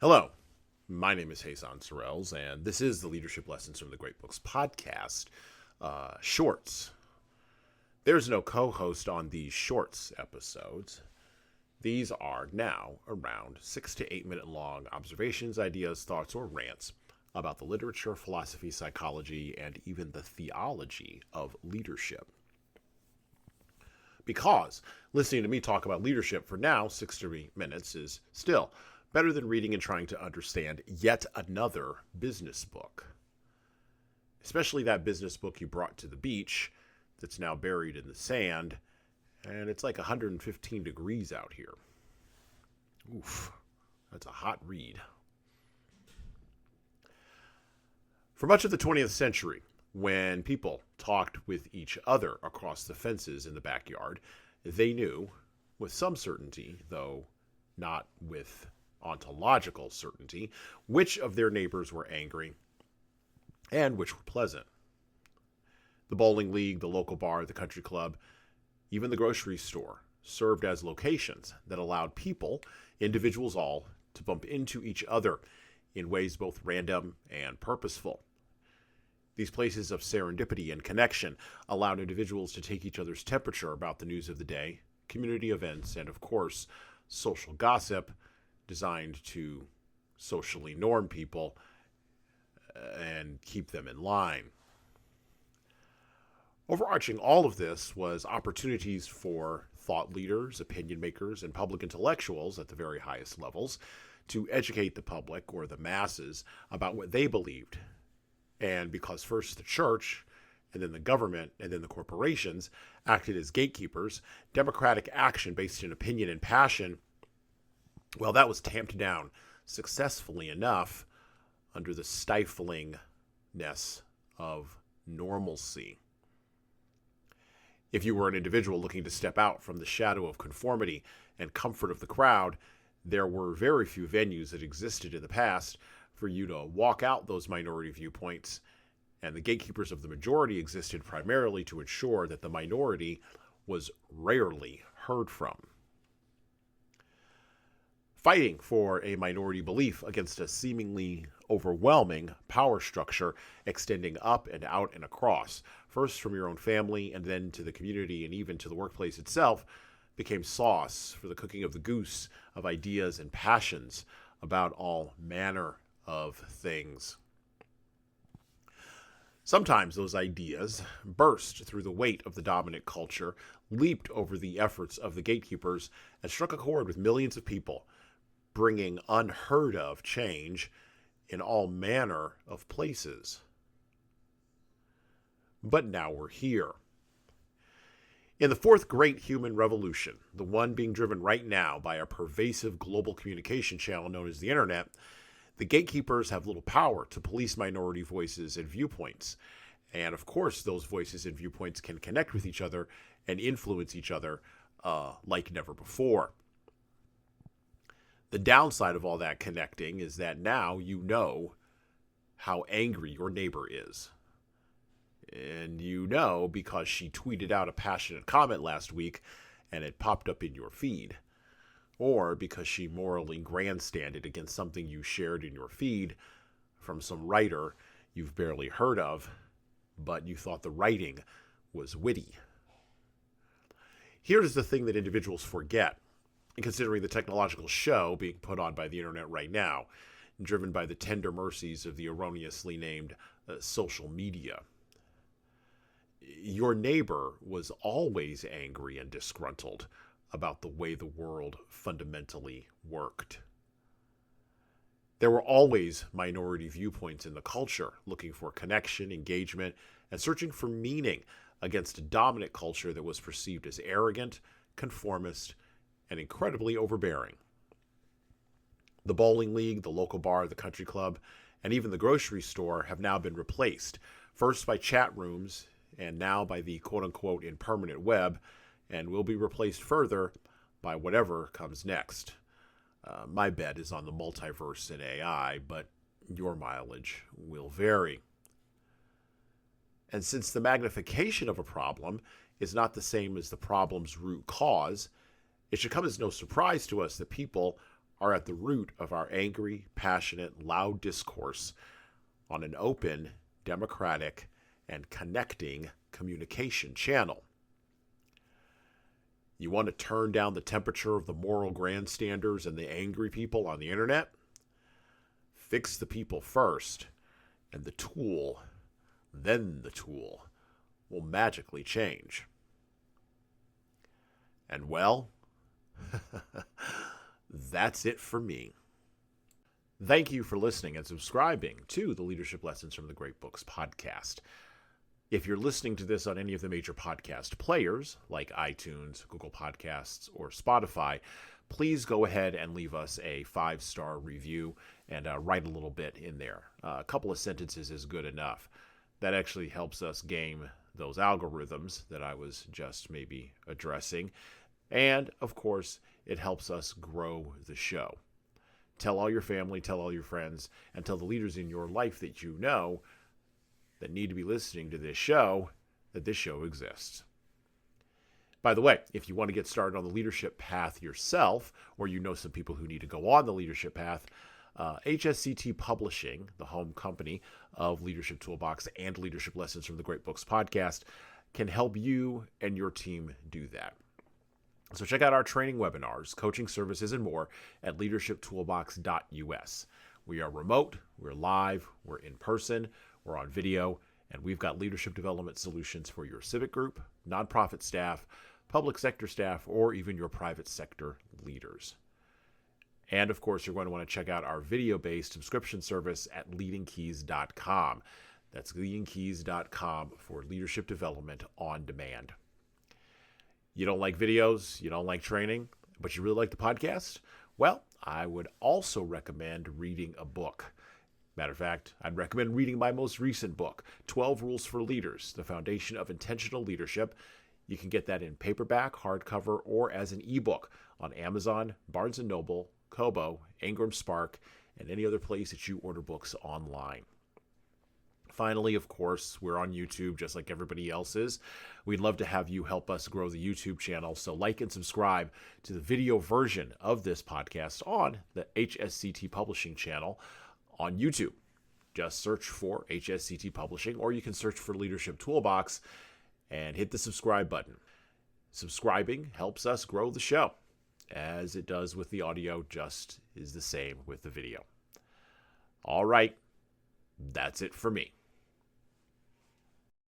Hello, my name is Hasan Sorrells, and this is the Leadership Lessons from the Great Books podcast. Shorts. There's no co-host on these shorts episodes. These are now around 6 to 8 minute long observations, ideas, thoughts, or rants about the literature, philosophy, psychology, and even the theology of leadership. Because listening to me talk about leadership for now 6 to 8 minutes is still better than reading and trying to understand yet another business book. Especially that business book you brought to the beach that's now buried in the sand, and it's like 115 degrees out here. Oof, that's a hot read. For much of the 20th century, when people talked with each other across the fences in the backyard, they knew, with some certainty, though not with ontological certainty, which of their neighbors were angry and which were pleasant. The bowling league, the local bar, the country club, even the grocery store served as locations that allowed people, individuals all, to bump into each other in ways both random and purposeful. These places of serendipity and connection allowed individuals to take each other's temperature about the news of the day, community events, and of course, social gossip designed to socially norm people and keep them in line. Overarching all of this was opportunities for thought leaders, opinion makers, and public intellectuals at the very highest levels to educate the public or the masses about what they believed. And because first the church, and then the government, and then the corporations acted as gatekeepers, democratic action based in opinion and passion, well, that was tamped down successfully enough under the stiflingness of normalcy. If you were an individual looking to step out from the shadow of conformity and comfort of the crowd, there were very few venues that existed in the past for you to walk out those minority viewpoints, and the gatekeepers of the majority existed primarily to ensure that the minority was rarely heard from. Fighting for a minority belief against a seemingly overwhelming power structure extending up and out and across, first from your own family and then to the community and even to the workplace itself, became sauce for the cooking of the goose of ideas and passions about all manner of things. Sometimes those ideas burst through the weight of the dominant culture, leaped over the efforts of the gatekeepers, and struck a chord with millions of people, bringing unheard of change in all manner of places. But now we're here. In the fourth great human revolution, the one being driven right now by a pervasive global communication channel known as the internet, the gatekeepers have little power to police minority voices and viewpoints. And of course, those voices and viewpoints can connect with each other and influence each other like never before. The downside of all that connecting is that now you know how angry your neighbor is. And you know because she tweeted out a passionate comment last week and it popped up in your feed. Or because she morally grandstanded against something you shared in your feed from some writer you've barely heard of, but you thought the writing was witty. Here's the thing that individuals forget, considering the technological show being put on by the internet right now, driven by the tender mercies of the erroneously named social media. Your neighbor was always angry and disgruntled about the way the world fundamentally worked. There were always minority viewpoints in the culture, looking for connection, engagement, and searching for meaning against a dominant culture that was perceived as arrogant, conformist, and incredibly overbearing. The bowling league, the local bar, the country club, and even the grocery store have now been replaced, first by chat rooms and now by the quote-unquote impermanent web, and will be replaced further by whatever comes next. My bet is on the multiverse and AI, but your mileage will vary. And since the magnification of a problem is not the same as the problem's root cause, it should come as no surprise to us that people are at the root of our angry, passionate, loud discourse on an open, democratic, and connecting communication channel. You want to turn down the temperature of the moral grandstanders and the angry people on the internet? Fix the people first, and the tool, then the tool, will magically change. And well, that's it for me. Thank you for listening and subscribing to the Leadership Lessons from the Great Books podcast. If you're listening to this on any of the major podcast players, like iTunes, Google Podcasts, or Spotify, please go ahead and leave us a 5-star review and write a little bit in there. A couple of sentences is good enough. That actually helps us game those algorithms that I was just maybe addressing. And, of course, it helps us grow the show. Tell all your family, tell all your friends, and tell the leaders in your life that you know that need to be listening to this show, that this show exists. By the way, if you want to get started on the leadership path yourself, or you know some people who need to go on the leadership path, HSCT Publishing, the home company of Leadership Toolbox and Leadership Lessons from the Great Books podcast, can help you and your team do that. So check out our training webinars, coaching services, and more at leadershiptoolbox.us. We are remote, we're live, we're in person, we're on video, and we've got leadership development solutions for your civic group, nonprofit staff, public sector staff, or even your private sector leaders. And of course, you're going to want to check out our video-based subscription service at leadingkeys.com. That's leadingkeys.com for leadership development on demand. You don't like videos, you don't like training, but you really like the podcast? Well, I would also recommend reading a book. Matter of fact, I'd recommend reading my most recent book, 12 Rules for Leaders, The Foundation of Intentional Leadership. You can get that in paperback, hardcover, or as an ebook on Amazon, Barnes & Noble, Kobo, Ingram Spark, and any other place that you order books online. Finally, of course, we're on YouTube just like everybody else is. We'd love to have you help us grow the YouTube channel, so like and subscribe to the video version of this podcast on the HSCT Publishing channel on YouTube. Just search for HSCT Publishing, or you can search for Leadership Toolbox and hit the subscribe button. Subscribing helps us grow the show. As it does with the audio, just is the same with the video. All right, that's it for me.